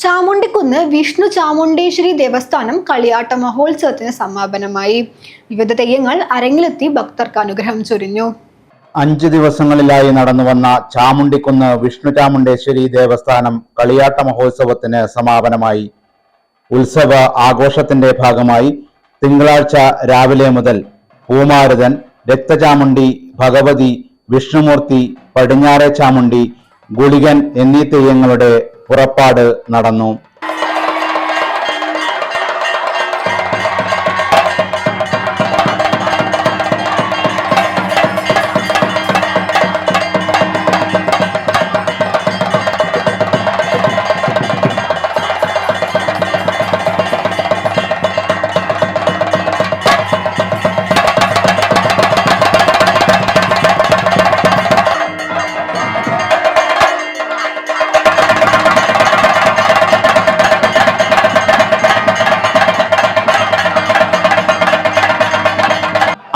ചാമുണ്ടിക്കുന്ന് വിഷ്ണു ചാമുണ്ടേശ്വരി ദേവസ്ഥാനം കളിയാട്ട മഹോത്സവത്തിന് സമാപനമായി. വിവിധ തെയ്യങ്ങൾ അരങ്ങിലെത്തി ഭക്തർക്ക് അനുഗ്രഹം ചൊരിഞ്ഞു. 5 ദിവസങ്ങളിലായി നടന്നുവന്ന ചാമുണ്ടിക്കുന്ന് വിഷ്ണു ചാമുണ്ടേശ്വരി ദേവസ്ഥാനം കളിയാട്ട മഹോത്സവത്തിന് സമാപനമായി. ഉത്സവ ആഘോഷത്തിന്റെ ഭാഗമായി തിങ്കളാഴ്ച രാവിലെ മുതൽ പൂമാരുതൻ, രക്തചാമുണ്ടി, ഭഗവതി, വിഷ്ണുമൂർത്തി, പടിഞ്ഞാറെ ചാമുണ്ടി, ഗുളികൻ എന്നീ തെയ്യങ്ങളുടെ പുറപ്പാട് നടന്നു.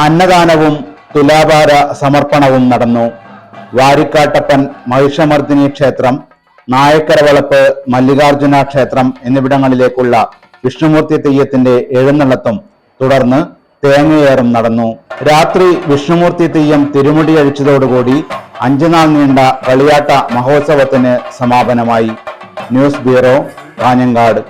അന്നദാനവും തുലാഭാര സമർപ്പണവും നടന്നു. വാരിക്കാട്ടപ്പൻ മഹിഷമർദിനി ക്ഷേത്രം, നായക്കരവളപ്പ് മല്ലികാർജുന ക്ഷേത്രം എന്നിവിടങ്ങളിലേക്കുള്ള വിഷ്ണുമൂർത്തി തെയ്യത്തിന്റെ എഴുന്നള്ളത്തും തുടർന്ന് തേങ്ങയേറും നടന്നു. രാത്രി വിഷ്ണുമൂർത്തി തെയ്യം തിരുമുടിയഴിച്ചതോടുകൂടി 5 നാൾ നീണ്ട കളിയാട്ട മഹോത്സവത്തിന് സമാപനമായി. News bureau, Kanhangad.